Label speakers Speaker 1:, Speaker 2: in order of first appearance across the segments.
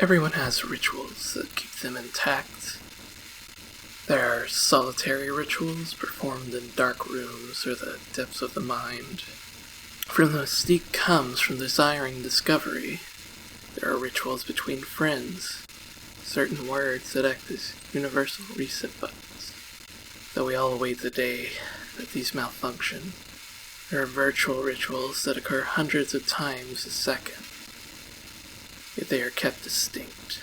Speaker 1: Everyone has rituals that keep them intact. There are solitary rituals performed in dark rooms or the depths of the mind. For the mystique comes from desiring discovery. There are rituals between friends, certain words that act as universal reset buttons. Though we all await the day that these malfunction, there are virtual rituals that occur hundreds of times a second, yet they are kept distinct.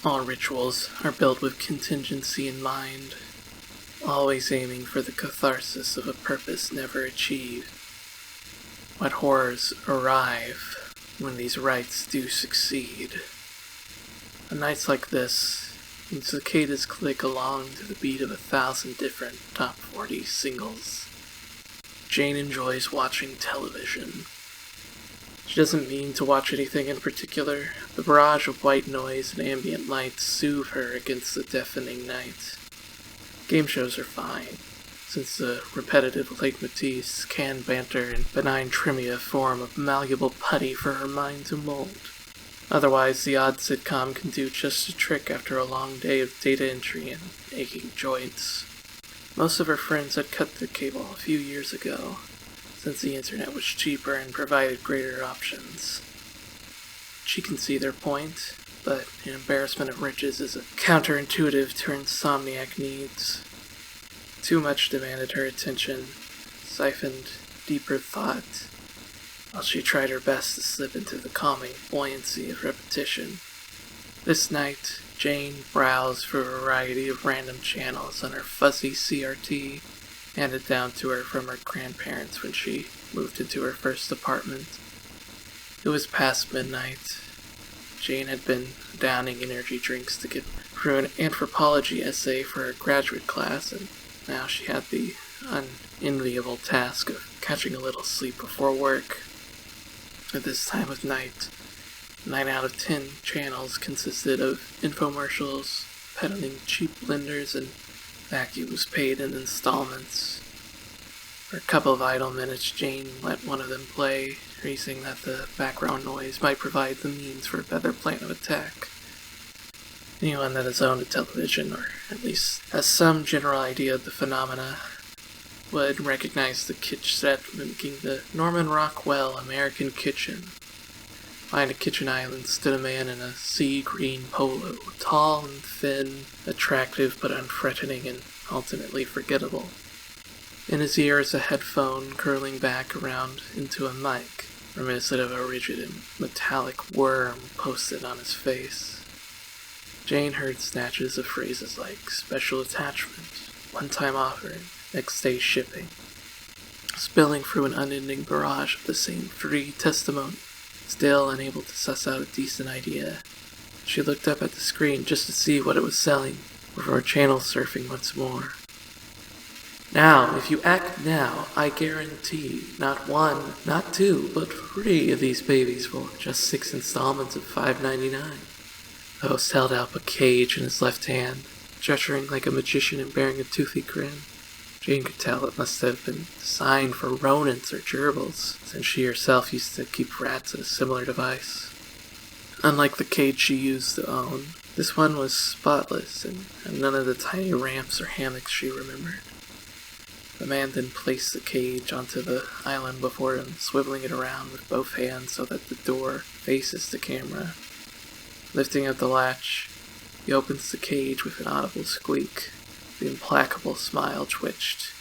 Speaker 1: All rituals are built with contingency in mind, always aiming for the catharsis of a purpose never achieved. What horrors arrive when these rites do succeed. On nights like this, when cicadas click along to the beat of 1,000 different top 40 singles, Jane enjoys watching television. She doesn't mean to watch anything in particular. The barrage of white noise and ambient light soothe her against the deafening night. Game shows are fine, since the repetitive leitmotifs, canned banter, and benign trivia form a malleable putty for her mind to mold. Otherwise, the odd sitcom can do just a trick after a long day of data entry and aching joints. Most of her friends had cut their cable a few years ago, since the internet was cheaper and provided greater options. She can see their point, but an embarrassment of riches is counterintuitive to her insomniac needs. Too much demanded her attention, siphoned deeper thought, while she tried her best to slip into the calming buoyancy of repetition. This night, Jane browsed for a variety of random channels on her fuzzy CRT, handed down to her from her grandparents when she moved into her first apartment. It was past midnight. Jane had been downing energy drinks to get through an anthropology essay for her graduate class, and now she had the unenviable task of catching a little sleep before work. At this time of night, 9 out of 10 channels consisted of infomercials, peddling cheap blenders, and vacuums paid in installments. For a couple of idle minutes, Jane let one of them play, reasoning that the background noise might provide the means for a better plan of attack. Anyone that has owned a television, or at least has some general idea of the phenomena, would recognize the kitsch set mimicking the Norman Rockwell American Kitchen. Behind a kitchen island stood a man in a sea green polo, tall and thin, attractive but unthreatening and ultimately forgettable. In his ear is a headphone curling back around into a mic, reminiscent of a rigid and metallic worm posted on his face. Jane heard snatches of phrases like special attachment, one-time offer, and next-day shipping, spilling through an unending barrage of the same three testimonies. Still unable to suss out a decent idea, she looked up at the screen just to see what it was selling, before channel surfing once more. Now, if you act now, I guarantee not one, not two, but 3 of these babies for just 6 installments of $5.99. The host held out a cage in his left hand, gesturing like a magician and bearing a toothy grin. Jane could tell it must have been designed for rodents or gerbils, since she herself used to keep rats in a similar device. Unlike the cage she used to own, this one was spotless and had none of the tiny ramps or hammocks she remembered. The man then placed the cage onto the island before him, swiveling it around with both hands so that the door faces the camera. Lifting up the latch, he opens the cage with an audible squeak. The implacable smile twitched,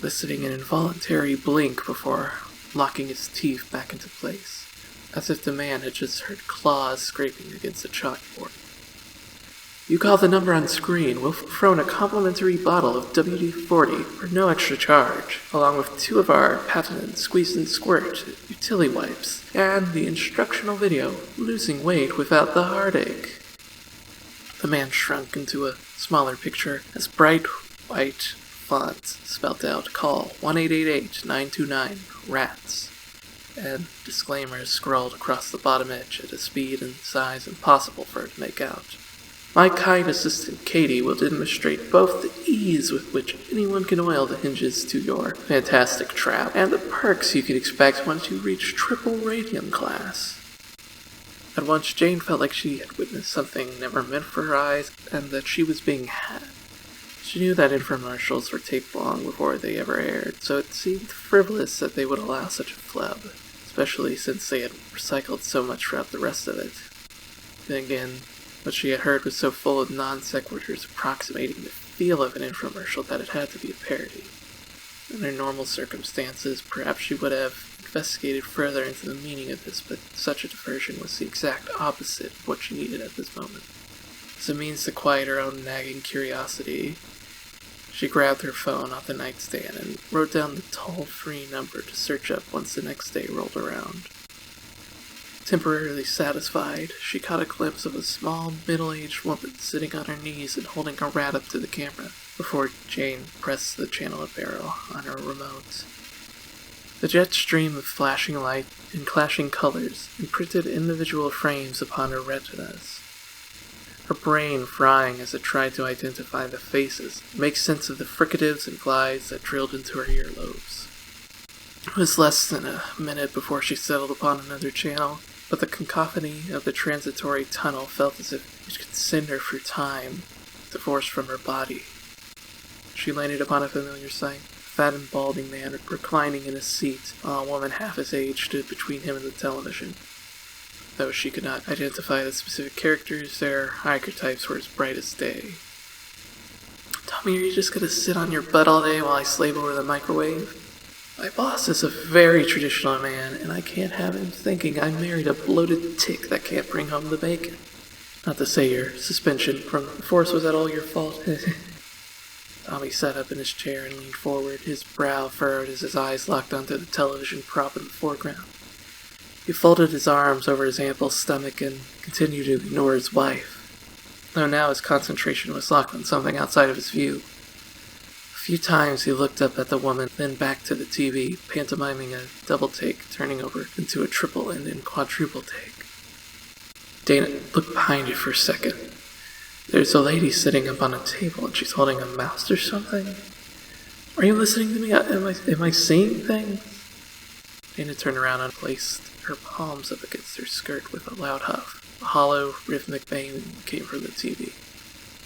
Speaker 1: eliciting an involuntary blink before locking his teeth back into place, as if the man had just heard claws scraping against a chalkboard. You call the number on screen, we'll throw in a complimentary bottle of WD-40 for no extra charge, along with 2 of our patented squeeze and squirt utility wipes, and the instructional video, losing weight without the heartache. The man shrunk into a smaller picture as bright white font spelt out call 1-888-929-RATS, and disclaimers scrawled across the bottom edge at a speed and size impossible for her to make out. My kind assistant Katie will demonstrate both the ease with which anyone can oil the hinges to your fantastic trap and the perks you can expect once you reach triple radium class. At once, Jane felt like she had witnessed something never meant for her eyes, and that she was being had. She knew that infomercials were taped long before they ever aired, so it seemed frivolous that they would allow such a flub, especially since they had recycled so much throughout the rest of it. Then again, what she had heard was so full of non-sequiturs approximating the feel of an infomercial that it had to be a parody. Under normal circumstances, perhaps she would have investigated further into the meaning of this, but such a diversion was the exact opposite of what she needed at this moment. As a means to quiet her own nagging curiosity, she grabbed her phone off the nightstand and wrote down the toll-free number to search up once the next day rolled around. Temporarily satisfied, she caught a glimpse of a small, middle-aged woman sitting on her knees and holding a rat up to the camera, before Jane pressed the channel up arrow on her remote. The jet stream of flashing light and clashing colors imprinted individual frames upon her retinas, her brain frying as it tried to identify the faces, make sense of the fricatives and glides that drilled into her earlobes. It was less than a minute before she settled upon another channel, but the cacophony of the transitory tunnel felt as if it could send her through time, divorced from her body. She landed upon a familiar sight. A fat and balding man reclining in a seat, while a woman half his age stood between him and the television. Though she could not identify the specific characters, their archetypes were as bright as day. "Tommy, are you just gonna sit on your butt all day while I slave over the microwave? My boss is a very traditional man, and I can't have him thinking I married a bloated tick that can't bring home the bacon. Not to say your suspension from the force was at all your fault." Tommy sat up in his chair and leaned forward, his brow furrowed as his eyes locked onto the television prop in the foreground. He folded his arms over his ample stomach and continued to ignore his wife, though now his concentration was locked on something outside of his view. A few times he looked up at the woman, then back to the TV, pantomiming a double take, turning over into a triple and then quadruple take. "Dana, look behind you for a second. There's a lady sitting up on a table and she's holding a mouse or something. Are you listening to me? Am I seeing things?" Dana turned around and placed her palms up against her skirt with a loud huff. A hollow, rhythmic bang came from the TV,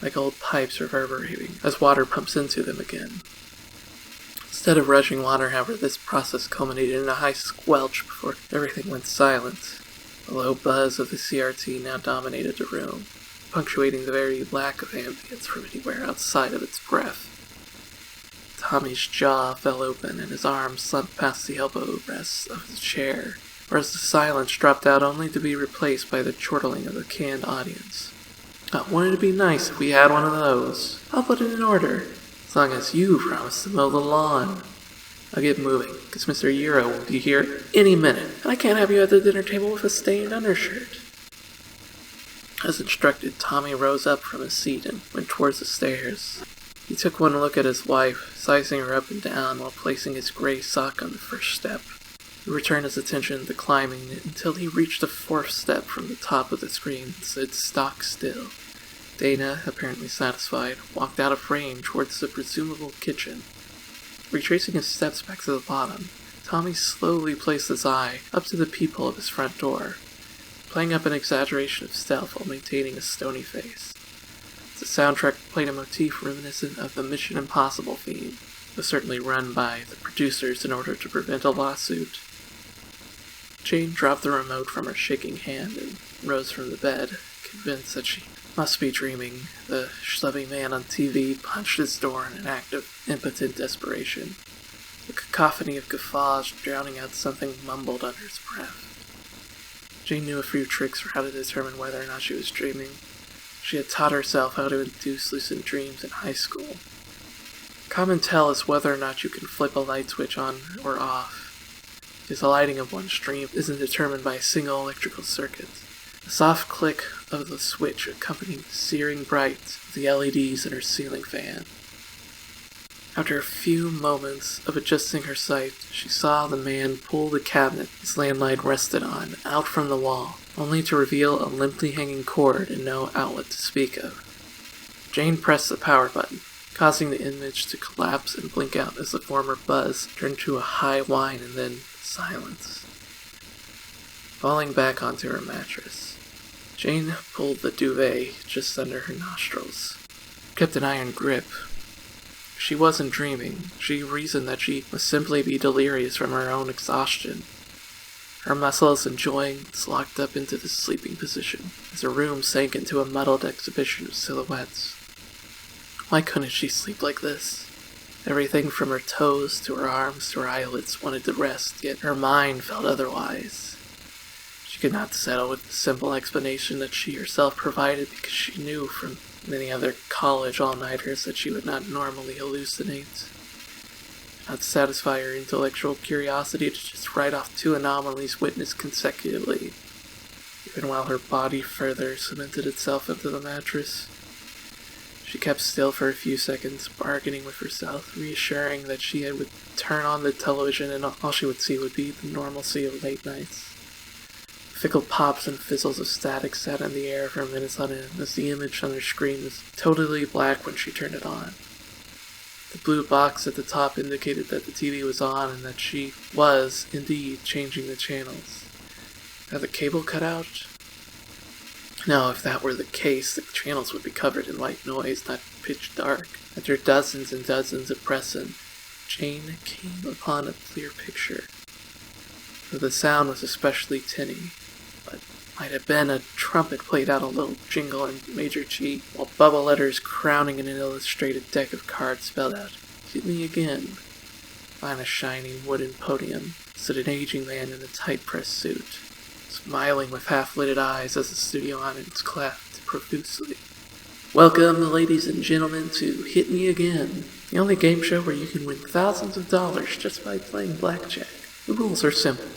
Speaker 1: like old pipes reverberating as water pumps into them again. Instead of rushing water, however, this process culminated in a high squelch before everything went silent. The low buzz of the CRT now dominated the room, punctuating the very lack of ambience from anywhere outside of its breath. Tommy's jaw fell open and his arms slumped past the elbow rests of the chair, whereas the silence dropped out only to be replaced by the chortling of a canned audience. "Wouldn't it be nice if we had one of those? I'll put it in order, as long as you promise to mow the lawn. I'll get moving, because Mr. Euro will be here any minute, and I can't have you at the dinner table with a stained undershirt." As instructed, Tommy rose up from his seat and went towards the stairs. He took one look at his wife, sizing her up and down while placing his gray sock on the first step. He returned his attention to climbing until he reached the fourth step from the top of the screen and stood stock still. Dana, apparently satisfied, walked out of frame towards the presumable kitchen. Retracing his steps back to the bottom, Tommy slowly placed his eye up to the peephole of his front door, playing up an exaggeration of stealth while maintaining a stony face. The soundtrack played a motif reminiscent of the Mission Impossible theme, though certainly run by the producers in order to prevent a lawsuit. Jane dropped the remote from her shaking hand and rose from the bed, convinced that she must be dreaming. The schlubby man on TV punched his door in an act of impotent desperation, the cacophony of guffaws drowning out something mumbled under his breath. Jane knew a few tricks for how to determine whether or not she was dreaming. She had taught herself how to induce lucid dreams in high school. Common tell is whether or not you can flip a light switch on or off, because the lighting of one's dream isn't determined by a single electrical circuit. The soft click of the switch accompanied the searing bright of the LEDs in her ceiling fan. After a few moments of adjusting her sight, she saw the man pull the cabinet his landline rested on out from the wall, only to reveal a limply hanging cord and no outlet to speak of. Jane pressed the power button, causing the image to collapse and blink out as the former buzz turned to a high whine and then silence. falling back onto her mattress. Jane pulled the duvet just under her nostrils, kept an iron grip. She wasn't dreaming. She reasoned that she must simply be delirious from her own exhaustion. Her muscles and joints locked up into the sleeping position as her room sank into a muddled exhibition of silhouettes. Why couldn't she sleep like this? Everything from her toes to her arms to her eyelids wanted to rest, yet her mind felt otherwise. She could not settle with the simple explanation that she herself provided because she knew from many other college all-nighters that she would not normally hallucinate. Not to satisfy her intellectual curiosity to just write off two anomalies witnessed consecutively, even while her body further cemented itself into the mattress. She kept still for a few seconds, bargaining with herself, reassuring that she would turn on the television and all she would see would be the normalcy of late nights. Fickle pops and fizzles of static sat in the air for minutes on end, as the image on her screen was totally black when she turned it on. The blue box at the top indicated that the TV was on and that she was, indeed, changing the channels. Had the cable cut out? No, if that were the case, the channels would be covered in white noise, not pitch dark. After dozens and dozens of pressing, Jane came upon a clear picture. Though the sound was especially tinny, but might have been a trumpet played out a little jingle in Major G, while bubble letters crowning an illustrated deck of cards spelled out, "Hit me again." On a shiny wooden podium stood an aging man in a tight-pressed suit, smiling with half-lidded eyes as the studio audience clapped profusely. Welcome, ladies and gentlemen, to Hit Me Again, the only game show where you can win thousands of dollars just by playing blackjack. The rules are simple.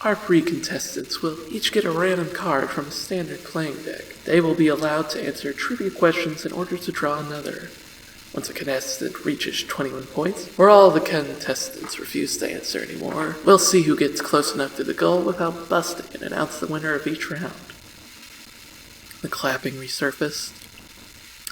Speaker 1: Our 3 contestants will each get a random card from a standard playing deck. They will be allowed to answer trivia questions in order to draw another. Once a contestant reaches 21 points, or all the contestants refuse to answer anymore, we'll see who gets close enough to the goal without busting and announce the winner of each round. The clapping resurfaced,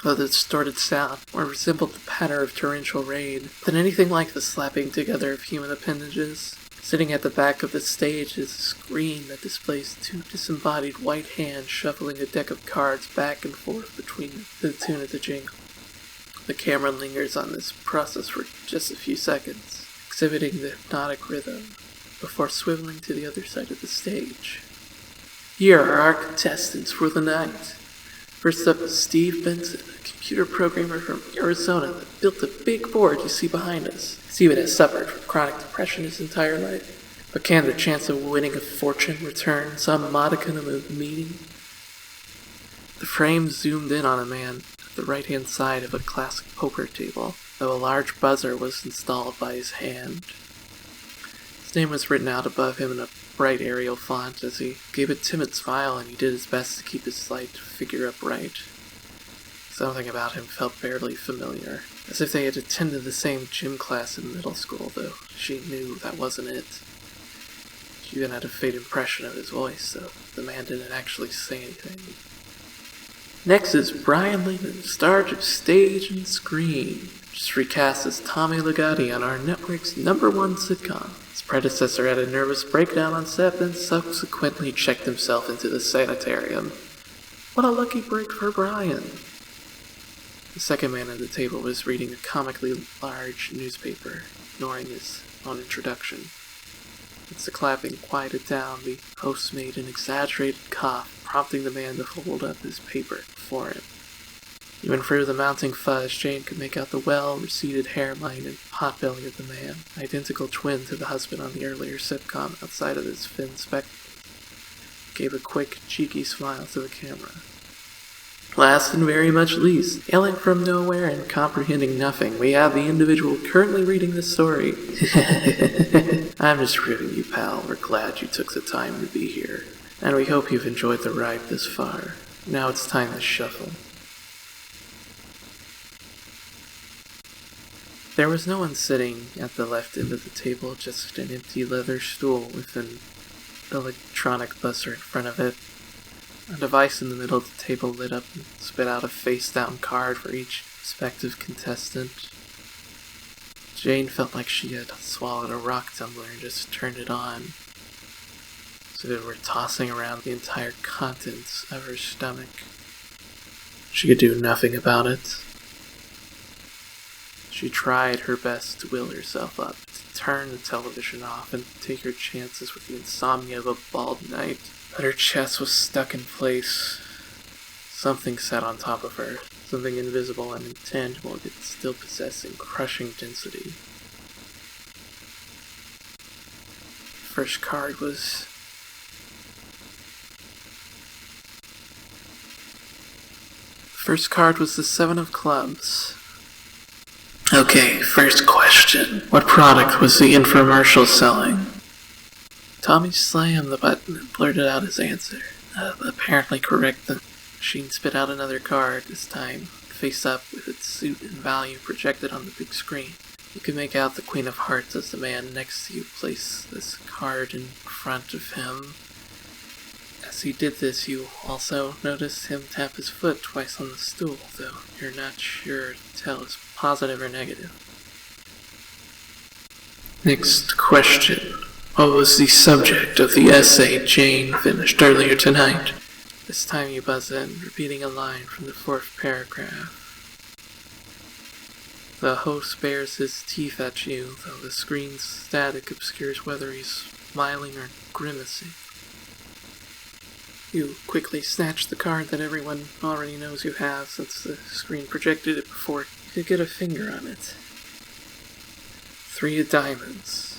Speaker 1: though the distorted sound more resembled the patter of torrential rain than anything like the slapping together of human appendages. Sitting at the back of the stage is a screen that displays 2 disembodied white hands shuffling a deck of cards back and forth between the tune of the jingle. The camera lingers on this process for just a few seconds, exhibiting the hypnotic rhythm, before swiveling to the other side of the stage. Here are our contestants for the night. First up is Steve Benson, a computer programmer from Arizona that built the big board you see behind us. Steven has suffered from chronic depression his entire life, but can the chance of winning a fortune return some modicum of meaning? The frame zoomed in on a man at the right-hand side of a classic poker table, though a large buzzer was installed by his hand. His name was written out above him in a bright Arial font as he gave a timid smile and he did his best to keep his slight figure upright. Something about him felt barely familiar, as if they had attended the same gym class in middle school, though she knew that wasn't it. She even had a faint impression of his voice, so the man didn't actually say anything. Next is Brian Lehman, star of stage and screen, just recast as Tommy Ligotti on our network's #1 sitcom. His predecessor had a nervous breakdown on set, then subsequently checked himself into the sanitarium. What a lucky break for Brian. The second man at the table was reading a comically large newspaper, ignoring his own introduction. Once the clapping quieted down, the host made an exaggerated cough, prompting the man to hold up his paper before him. Even through the mounting fuzz, Jane could make out the well-receded hairline and potbelly of the man, identical twin to the husband on the earlier sitcom outside of his thin spectacles. Gave a quick, cheeky smile to the camera. Last and very much least, hailing from nowhere and comprehending nothing, we have the individual currently reading this story. I'm just ribbing you, pal. We're glad you took the time to be here, and we hope you've enjoyed the ride this far. Now it's time to shuffle. There was no one sitting at the left end of the table, just an empty leather stool with an electronic buzzer in front of it. A device in the middle of the table lit up and spit out a face-down card for each respective contestant. Jane felt like she had swallowed a rock tumbler and just turned it on. as if it were tossing around the entire contents of her stomach. She could do nothing about it. She tried her best to will herself up, to turn the television off and take her chances with the insomnia of a bald night, but her chest was stuck in place. Something sat on top of her, something invisible and intangible yet still possessing crushing density. First card was the Seven of Clubs. Okay, first question. What product was the infomercial selling? Tommy slammed the button and blurted out his answer. Apparently correct. The machine spit out another card, this time face up with its suit and value projected on the big screen. You could make out the Queen of Hearts as the man next to you placed this card in front of him. As he did this, you also noticed him tap his foot twice on the stool, though you're not sure to tell if it's positive or negative. Next question. What was the subject of the essay Jane finished earlier tonight? This time you buzz in, repeating a line from the fourth paragraph. The host bares his teeth at you, though the screen's static obscures whether he's smiling or grimacing. You quickly snatch the card that everyone already knows you have, since the screen projected it before you could get a finger on it. 3 of diamonds.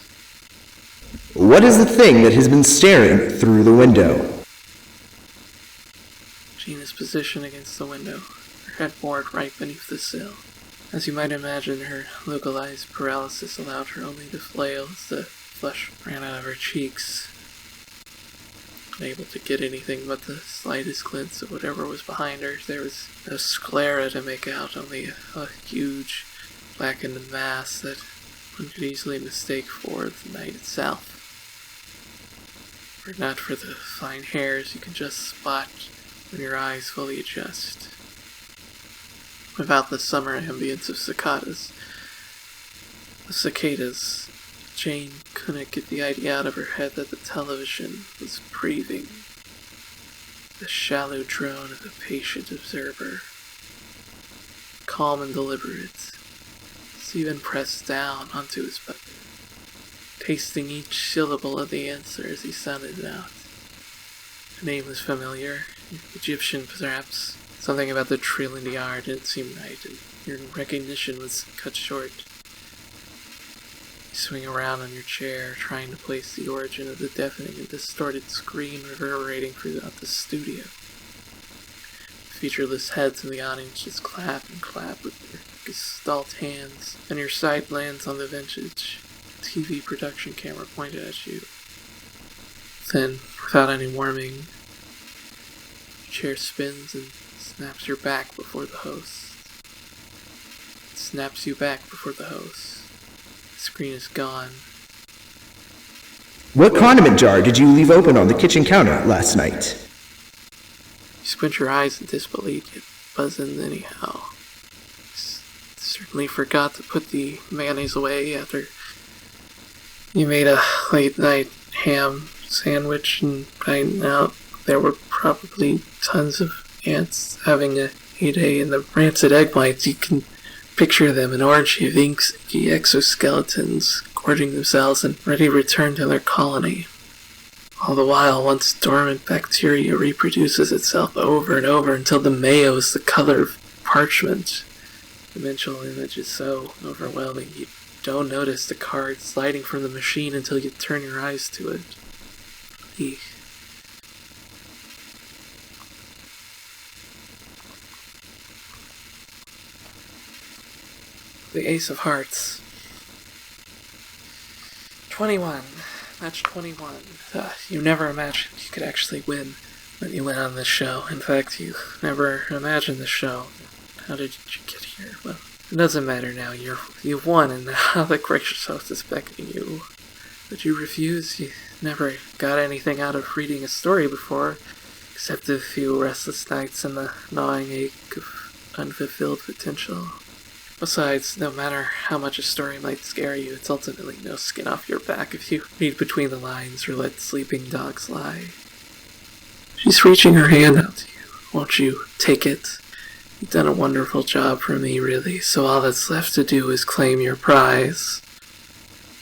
Speaker 2: What is the thing that has been staring through the window?
Speaker 1: Jean is positioned against the window, her head bored right beneath the sill. As you might imagine, her localized paralysis allowed her only to flail as the flesh ran out of her cheeks. Unable to get anything but the slightest glimpse of whatever was behind her, there was no sclera to make out, only a huge, blackened mass that one could easily mistake for the night itself. Were it not for the fine hairs you can just spot when your eyes fully adjust. Without the summer ambience of cicadas, Jane couldn't get the idea out of her head that the television was breathing. The shallow drone of a patient observer. Calm and deliberate. Stephen pressed down onto his button, tasting each syllable of the answer as he sounded it out. The name was familiar, Egyptian perhaps. Something about the trill in the R didn't seem right, and your recognition was cut short. You swing around on your chair, trying to place the origin of the deafening and distorted scream reverberating throughout the studio. Featureless heads in the audience just clap and clap with their gestalt hands, and your sight lands on the vintage TV production camera pointed at you. Then, without any warning, your chair spins and snaps your back before the host. It snaps you back before the host. The screen is gone.
Speaker 2: What condiment jar did you leave open on the kitchen counter last night?
Speaker 1: You squint your eyes in disbelief, yet buzz in anyhow. Certainly forgot to put the mayonnaise away after you made a late-night ham sandwich, and by now there were probably tons of ants having a heyday in the rancid egg whites. You can picture them, an orgy of inky exoskeletons gorging themselves and ready to return to their colony. All the while, once dormant bacteria reproduces itself over and over until the mayo is the color of parchment. The mental image is so overwhelming you don't notice the card sliding from the machine until you turn your eyes to it. The Ace of Hearts. 21. Match 21. You never imagined you could actually win when you went on this show. In fact, you never imagined this show. How did you get here? Well, it doesn't matter now. You've won, and now the gracious host is beckoning you. But you refuse. You never got anything out of reading a story before, except a few restless nights and the gnawing ache of unfulfilled potential. Besides, no matter how much a story might scare you, it's ultimately no skin off your back if you read between the lines or let sleeping dogs lie. She's reaching her hand out to you. Won't you take it? You've done a wonderful job for me, really, so all that's left to do is claim your prize.